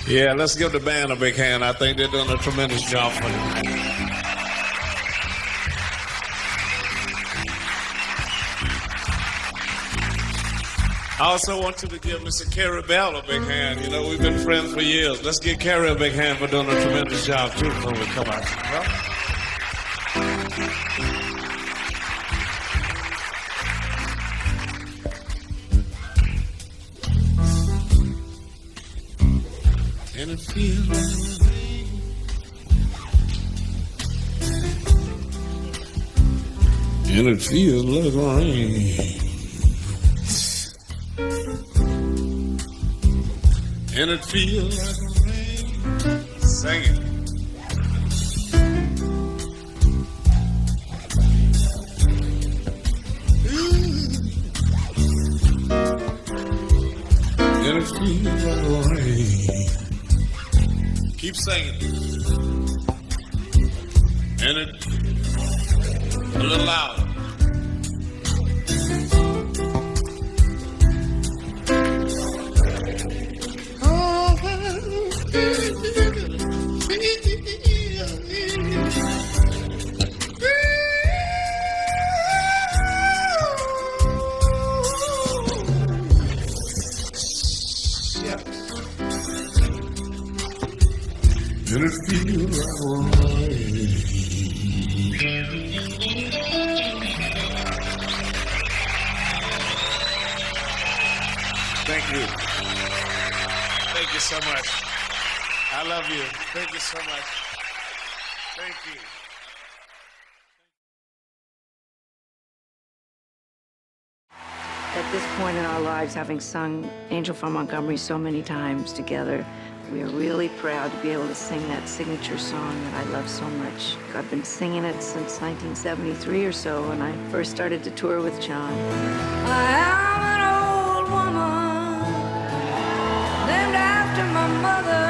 Yeah, let's give the band a big hand. I think they're doing a tremendous job for you. I also want you to give Mr. Carrie Bell a big hand. You know, we've been friends for years. Let's give Carrie a big hand for doing a tremendous job, too, before we come out. Well, feels like rain. And it feels like rain. And it feels like rain. Sing it. And it feels like rain. Keep singing. And it a little louder. And it feels like rain. Thank you. Thank you so much. I love you. Thank you so much. Thank you. At this point in our lives, having sung Angel from Montgomery so many times together, we are really proud to be able to sing that signature song that I love so much. I've been singing it since 1973 or so when I first started to tour with John. I am an old woman named after my mother.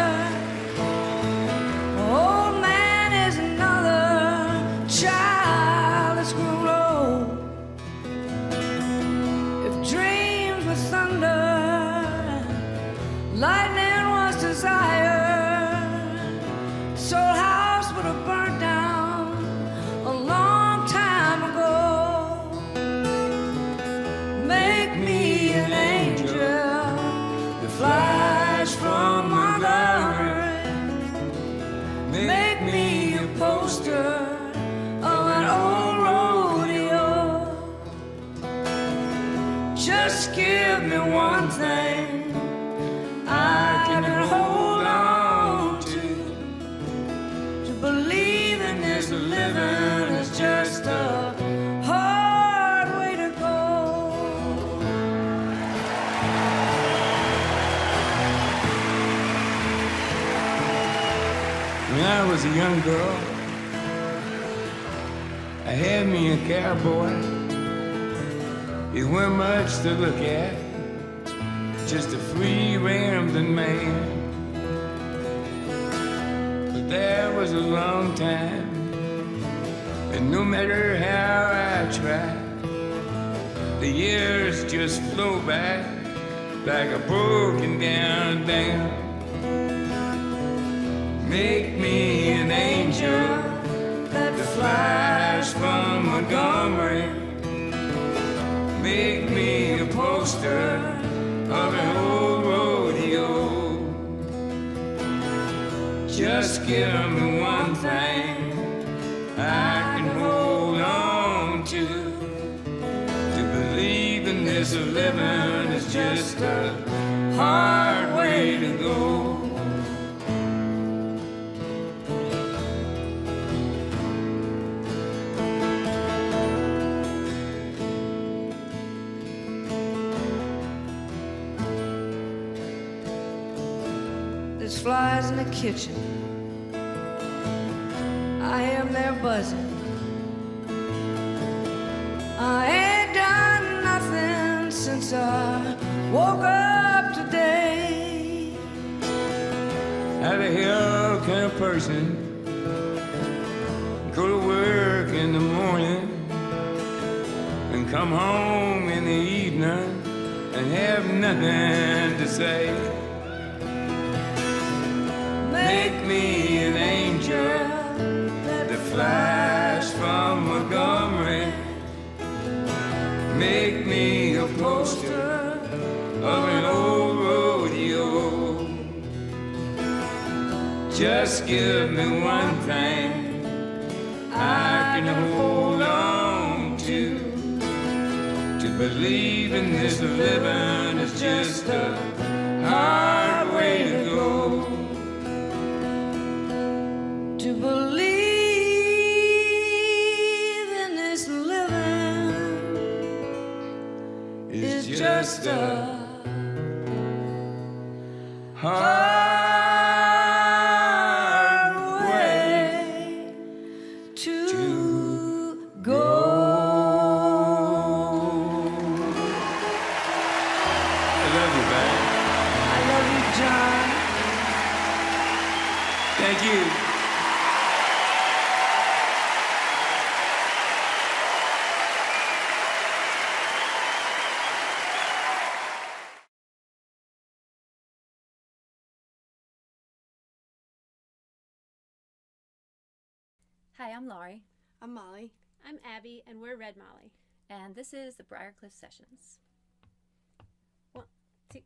Old man is another child that's grown old. If dreams were thunder, lightning was desire, this old house would have burnt down a long time ago. Make me an angel that flies from Montgomery. Make me a poster of an old rodeo. Just give me one thing I can hold on to believe in this living is just a hard way to go. When I was a young girl, I had me a cowboy. He weren't much to look at, just a free rambling man. But that was a long time, and no matter how I tried, the years just flow by like a broken down dam. Make me an angel that flies from Montgomery. Make me a poster of an old rodeo. Just give me one thing I can hold on to believe in this living is just a hard way to go. There's flies in the kitchen, I am there buzzing. I ain't done nothing since I woke up today. How the hell can a person go to work in the morning and come home in the evening and have nothing to say? Make me an angel that flies from Montgomery. Make me a poster of an old rodeo. Just give me one thing I can hold on to believe in this living is just a hard way to go. just a hard way to go. I love you, man. I love you, John. Thank you. Hi, I'm Laurie. I'm Molly. I'm Abby, and we're Red Molly. And this is the Briarcliff Sessions. 1, 2.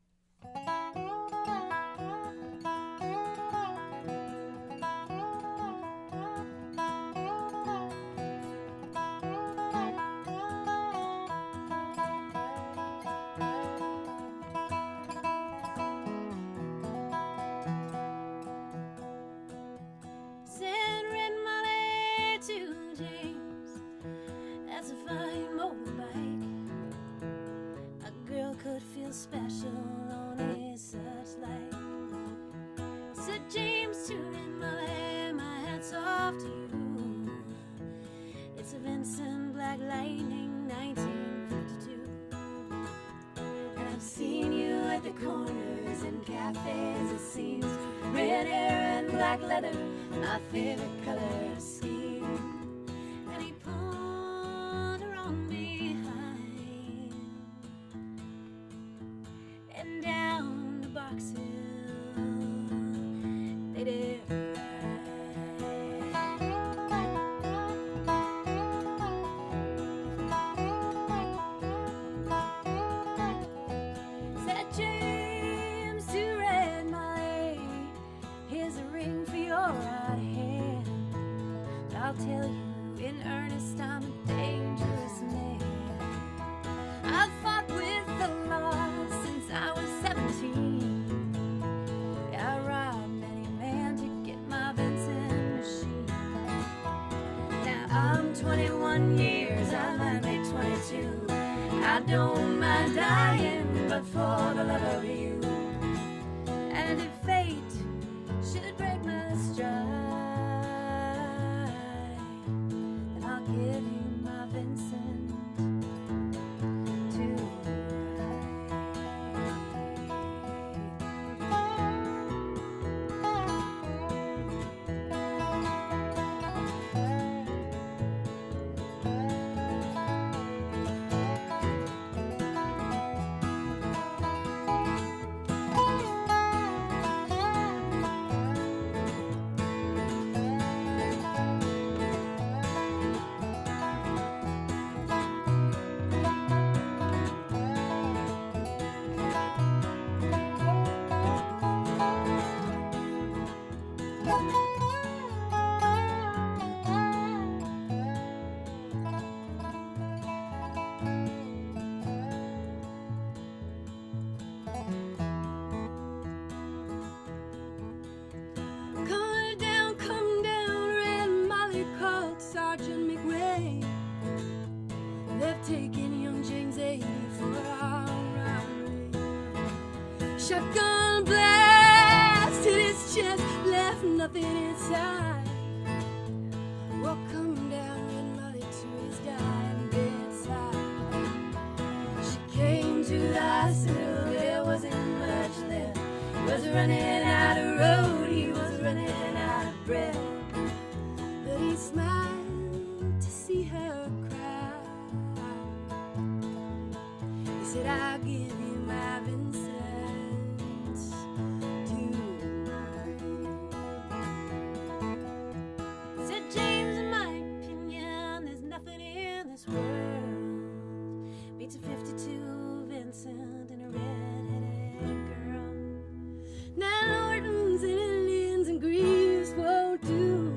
Send Red Molly to James. That's a fine motorbike. A girl could feel special on a such like. Said James to Red Molly, my hat's off to you. It's a Vincent Black Lightning 1952. And I've seen you at the corners and cafes, it seems. Red hair and black leather, my favorite color scheme. And he pulled her on behind and down the box hill they did ride. Said James to Red Molly, here's a ring for your right hand. I'll tell you in earnest, I'm a dangerous man. I've fought with the law since I was 17. I robbed many men to get my Vincent machine. Now I'm 21 years, I might be 22. I don't mind dying, but for the love of you. And if fate should break my stride, then I'll give you my Vincent to Come down, Red Molly called Sergeant McRae. They've taken young James 80 for our robbery. Shotgun blast hit his chest, left nothing inside. Well, come down, Red Molly, to his dying bedside. She came to the hospital, there wasn't much left. He was running out of road, he was running out of breath. But he smiled to see her cry. He said, I'll give you my Vincent tonight. Said James, in my opinion, there's nothing in this world beats a 52 Vincent and a red-headed girl. Now Nortons and Indians and Greaves won't do.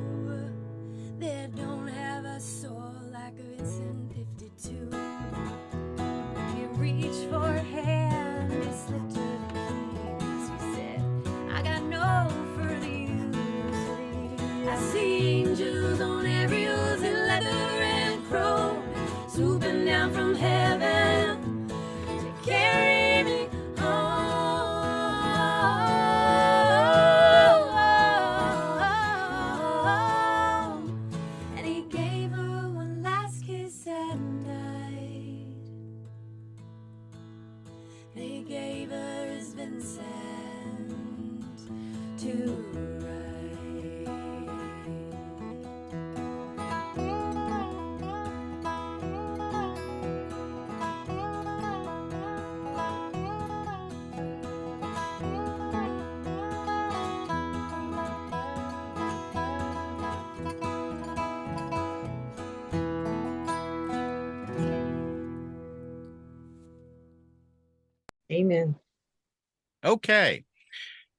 They don't have a soul like a Vincent 52. He reached for her hand, he slipped her the keys. He said, I got no further use for these. I see angels on aerials in leather and chrome, swooping down from heaven to carry Amen. Okay.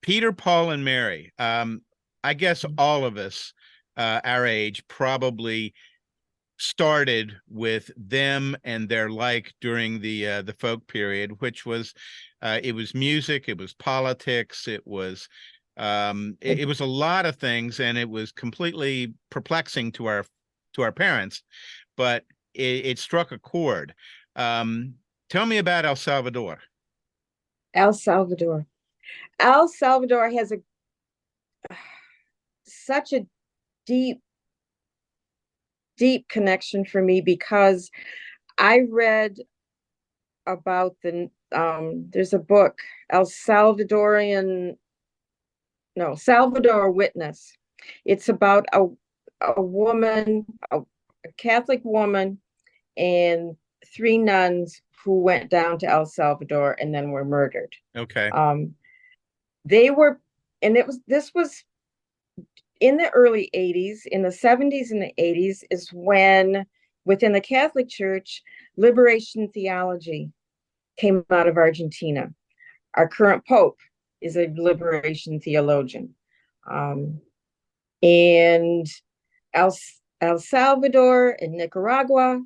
Peter, Paul, and Mary. I guess all of us our age probably started with them and their like during the folk period, which was it was music, it was politics, it was it was a lot of things, and it was completely perplexing to our parents, but it struck a chord. Tell me about El Salvador. El Salvador. El Salvador has such a deep, deep connection for me because I read about there's a book, Salvador Witness. It's about a woman, a Catholic woman, and 3 nuns who went down to El Salvador and then were murdered. Okay. They were, and this was in the early 80s, in the 70s and the 80s is when within the Catholic Church, liberation theology came out of Argentina. Our current Pope is a liberation theologian. And El Salvador and Nicaragua,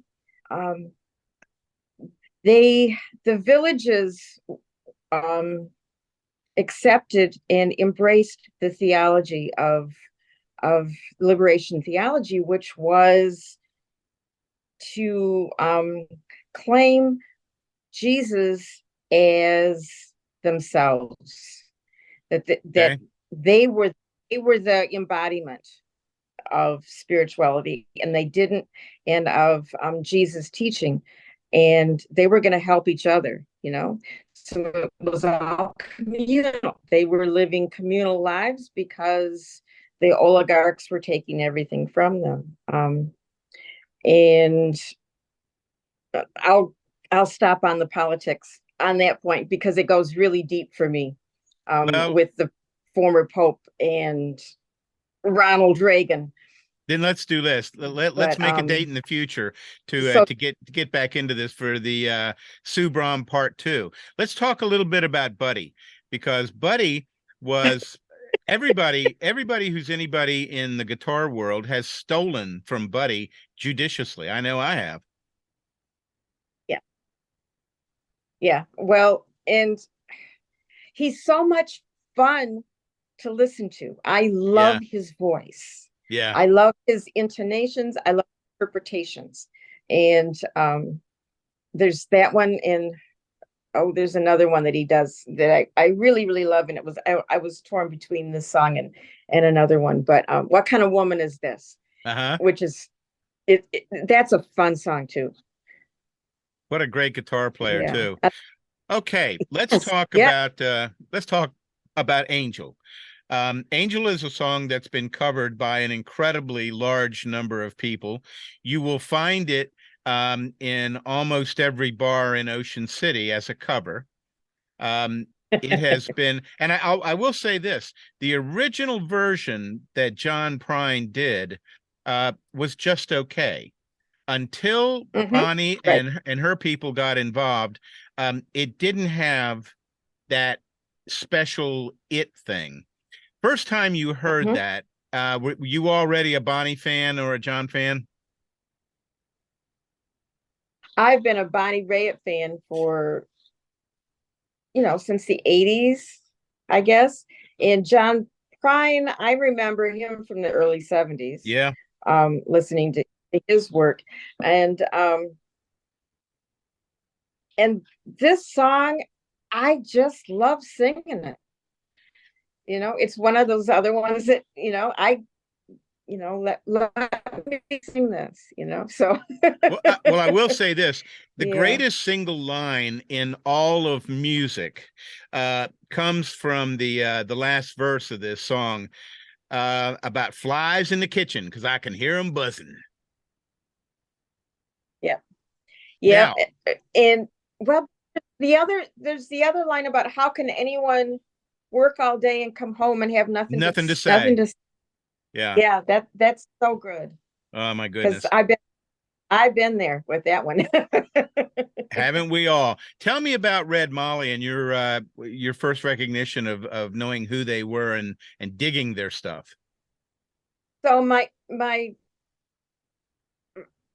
the villages accepted and embraced the theology of liberation theology, which was to claim Jesus as themselves, that they were the embodiment of spirituality, and they didn't, and of Jesus' teaching, and they were going to help each other, So it was all communal. They were living communal lives because the oligarchs were taking everything from them. And I'll stop on the politics on that point because it goes really deep for me with the former Pope and Ronald Reagan. Then let's do this. Let's make a date in the future to get back into this for the Sue BROMM Part 2. Let's talk a little bit about Buddy, because Buddy was everybody who's anybody in the guitar world has stolen from Buddy judiciously. I know I have. Yeah. Well, and he's so much fun to listen to. I love his voice. Yeah. I love his intonations. I love interpretations. And there's that one, and there's another one that he does that I really, really love. And I was torn between this song and another one. But What Kind of Woman Is This? Which is that's a fun song too. What a great guitar player too. Okay, let's talk about Angel. Angel is a song that's been covered by an incredibly large number of people. You will find it in almost every bar in Ocean City as a cover. It has been, and I will say this: the original version that John Prine did was just okay. Until Bonnie and her people got involved, it didn't have that special it thing. First time you heard that, were you already a Bonnie fan or a John fan? I've been a Bonnie Raitt fan for, since the 80s, I guess. And John Prine, I remember him from the early 70s. Yeah. Listening to his work. And this song, I just love singing it. It's one of those other ones that, let me sing this, so. Well, I will say this: the greatest single line in all of music comes from the last verse of this song about flies in the kitchen, because I can hear them buzzing. Yeah. And well, there's the other line about how can anyone work all day and come home and have nothing to say. Yeah, that's so good. Oh my goodness. I've been I've been there with that one. Haven't we all? Tell me about Red Molly and your first recognition of knowing who they were and digging their stuff. So my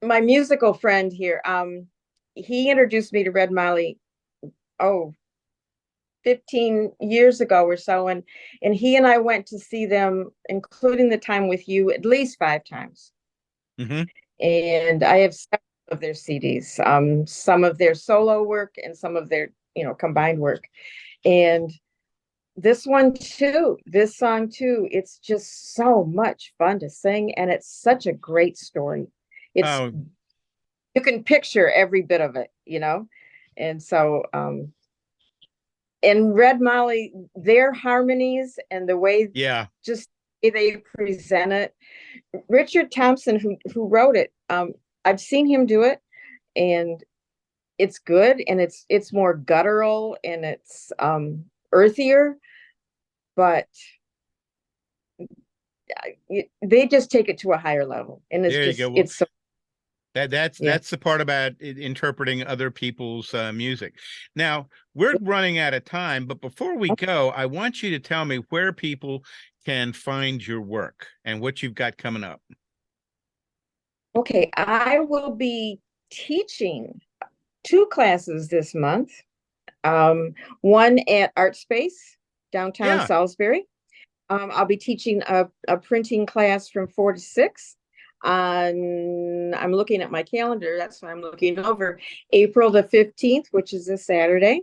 musical friend here, he introduced me to Red Molly, 15 years ago or so, and he and I went to see them, including the time with you, at least 5 times. Mm-hmm. And I have several of their CDs, some of their solo work and some of their, combined work. And this song too, it's just so much fun to sing, and it's such a great story. You can picture every bit of it, and so and Red Molly, their harmonies and the way just they present it. Richard Thompson, who wrote it, I've seen him do it, and it's good, and it's more guttural and it's earthier, but they just take it to a higher level, and it's there you go. Well, it's so. That's the part about interpreting other people's music. Now, we're running out of time, but before we go, I want you to tell me where people can find your work and what you've got coming up. Okay, I will be teaching 2 classes this month. One at Art Space, downtown Salisbury. I'll be teaching a printing class from 4 to 6. I'm looking at my calendar. That's what I'm looking over. April the 15th, which is a Saturday.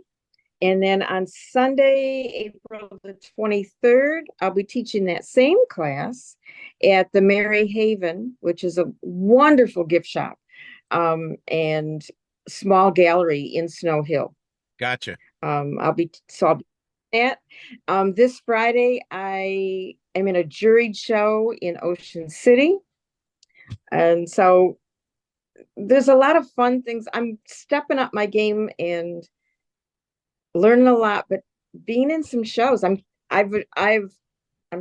And then on Sunday, April the 23rd, I'll be teaching that same class at the Mary Haven, which is a wonderful gift shop and small gallery in Snow Hill. Gotcha. I'll be at this Friday. I am in a juried show in Ocean City. And so there's a lot of fun things. I'm stepping up my game and learning a lot, but being in some shows, I'm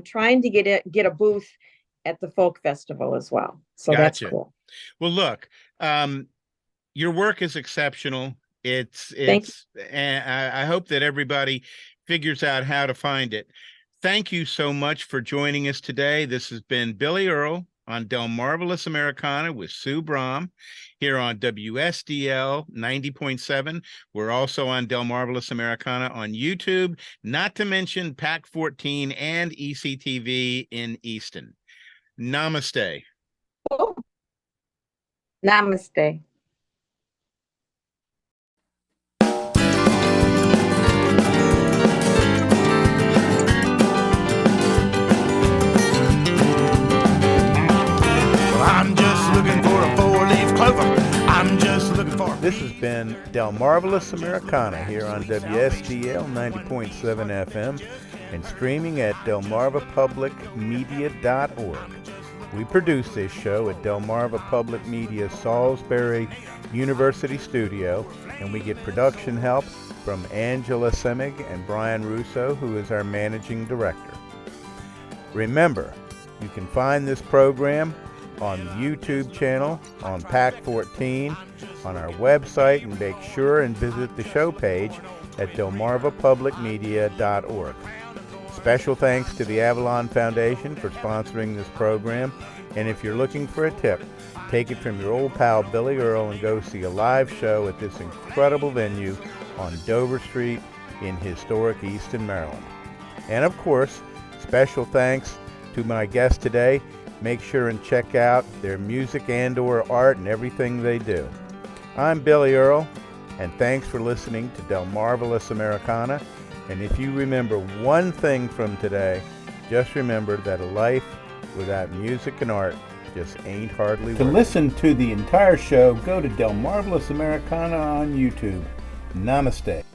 trying to get a booth at the folk festival as well. So that's cool. Well, look, your work is exceptional. It's and I hope that everybody figures out how to find it. Thank you so much for joining us today. This has been Billy Earl on Delmarvelous Americana with Sue Bromm here on WSDL 90.7. We're also on Delmarvelous Americana on YouTube, not to mention PAC 14 and ECTV in Easton. Namaste. Oh. Namaste. I'm just looking for a 4-leaf clover. I'm just looking for. This has been Delmarvelous Americana here on WSDL 90.7 FM and streaming at delmarvapublicmedia.org. We produce this show at Delmarva Public Media Salisbury University Studio, and we get production help from Angela Semig and Brian Russo, who is our managing director. Remember, you can find this program on the YouTube channel, on PAC 14, on our website, and make sure and visit the show page at delmarvapublicmedia.org. Special thanks to the Avalon Foundation for sponsoring this program, and if you're looking for a tip, take it from your old pal Billy Earl and go see a live show at this incredible venue on Dover Street in historic Easton, Maryland. And of course, special thanks to my guest today. Make sure and check out their music and/or art and everything they do. I'm Billy Earl, and thanks for listening to Delmarvelous Americana. And if you remember one thing from today, just remember that a life without music and art just ain't hardly worth it. To listen to the entire show, go to Delmarvelous Americana on YouTube. Namaste.